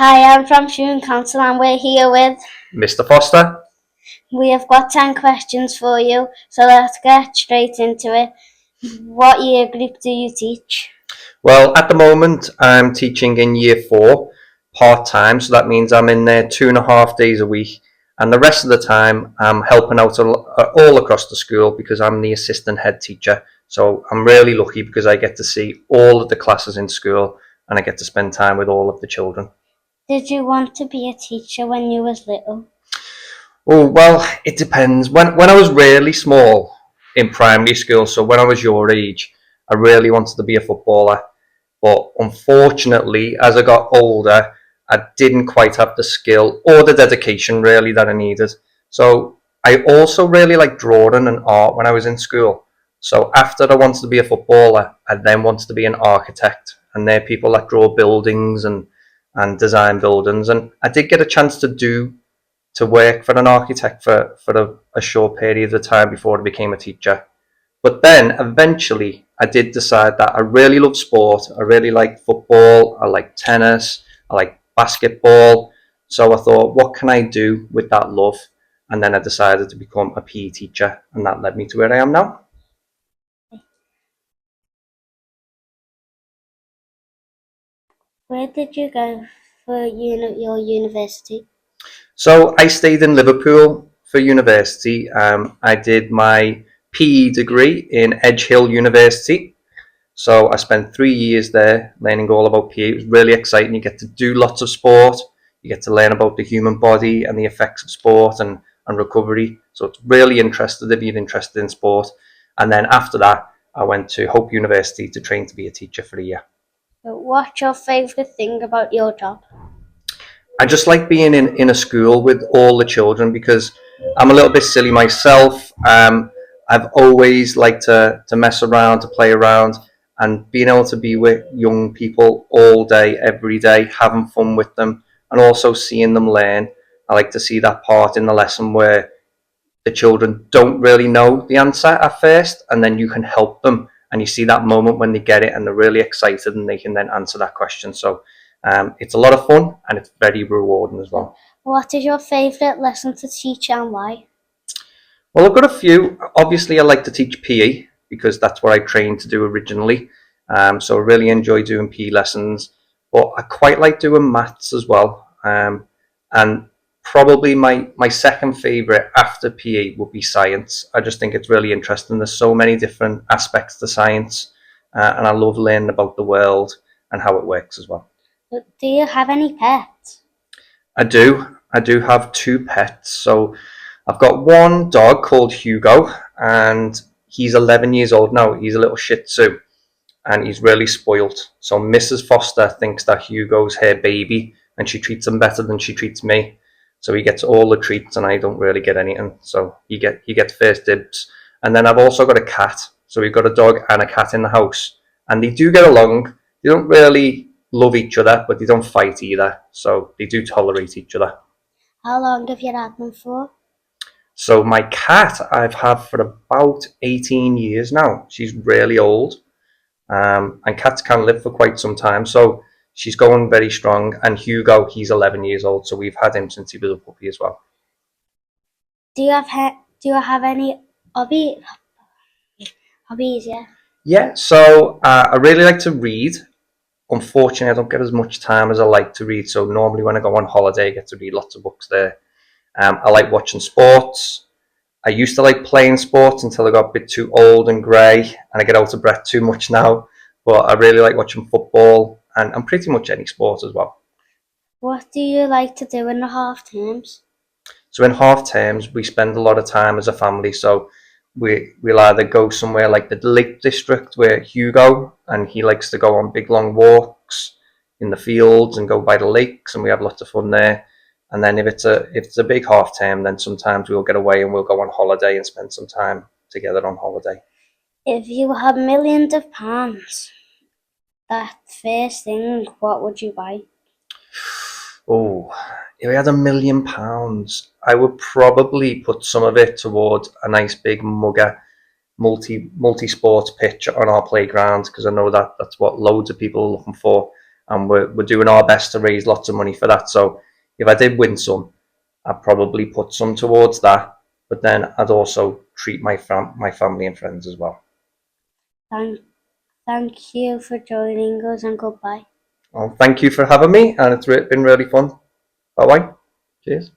Hi, I'm from Student Council and we're here with... Mr. Foster. We have got 10 questions for you, so let's get straight into it. What year group do you teach? Well, at the moment, I'm teaching in year 4, part-time, so that means I'm in there 2.5 days a week. And the rest of the time, I'm helping out all across the school because I'm the assistant head teacher. So I'm really lucky because I get to see all of the classes in school and I get to spend time with all of the children. Did you want to be a teacher when you was little? Oh, well, it depends. When I was really small in primary school, so when I was your age, I really wanted to be a footballer. But unfortunately, as I got older, I didn't quite have the skill or the dedication really that I needed. So I also really liked drawing and art when I was in school. So after I wanted to be a footballer, I then wanted to be an architect. And they're people that draw buildings and design buildings. And I did get a chance to work for an architect for a short period of time before I became a teacher. But then eventually I did decide that I really love sport. I really like football, I like tennis, I like basketball. So I thought, what can I do with that love? And then I decided to become a PE teacher, and that led me to where I am now. Where did you go for your university? So I stayed in Liverpool for university. I did my PE degree in Edge Hill University. So I spent 3 years there learning all about PE. It was really exciting. You get to do lots of sport. You get to learn about the human body and the effects of sport and recovery. So it's really interesting if you're interested in sport. And then after that, I went to Hope University to train to be a teacher for a year. What's your favourite thing about your job? I just like being in a school with all the children because I'm a little bit silly myself. I've always liked to mess around, to play around, and being able to be with young people all day, every day, having fun with them, and also seeing them learn. I like to see that part in the lesson where the children don't really know the answer at first, and then you can help them, and you see that moment when they get it and they're really excited and they can then answer that question. So it's a lot of fun and it's very rewarding as well. What is your favourite lesson to teach and why? Well, I've got a few. Obviously, I like to teach PE because that's what I trained to do originally. So I really enjoy doing PE lessons, but I quite like doing maths as well. And probably my second favourite after PE would be science. I just think it's really interesting. There's so many different aspects to science, and I love learning about the world and how it works as well. Do you have any pets? I do. I do have 2 pets. So I've got one dog called Hugo, and he's 11 years old now. He's a little Shih Tzu, and he's really spoilt. So Mrs. Foster thinks that Hugo's her baby, and she treats him better than she treats me. So he gets all the treats, and I don't really get anything. So he gets first dibs. And then I've also got a cat. So we've got a dog and a cat in the house, and they do get along. They don't really love each other, but they don't fight either. So they do tolerate each other. How long have you had them for? So my cat I've had for about 18 years now. She's really old, and cats can live for quite some time. So she's going very strong. And Hugo, he's 11 years old, so we've had him since he was a puppy as well. Do you have any hobbies? Yeah. Yeah, so I really like to read. Unfortunately, I don't get as much time as I like to read. So normally when I go on holiday, I get to read lots of books there. I like watching sports. I used to like playing sports until I got a bit too old and grey and I get out of breath too much now. But I really like watching football and pretty much any sport as well. What do you like to do in the half terms? So in half terms, we spend a lot of time as a family. So we'll either go somewhere like the Lake District where Hugo, and he likes to go on big long walks in the fields and go by the lakes, and we have lots of fun there. And then if it's a big half term, then sometimes we'll get away and we'll go on holiday and spend some time together on holiday. If you had millions of pounds, that first thing, what would you buy? Oh, if I had £1 million, I would probably put some of it towards a nice big mugger multi sports pitch on our playground because I know that that's what loads of people are looking for. and we're doing our best to raise lots of money for that. So if I did win some, I'd probably put some towards that, but then I'd also treat my family and friends as well. Thank you for joining us, and goodbye. Well, thank you for having me, and it's been really fun. Bye bye. Cheers.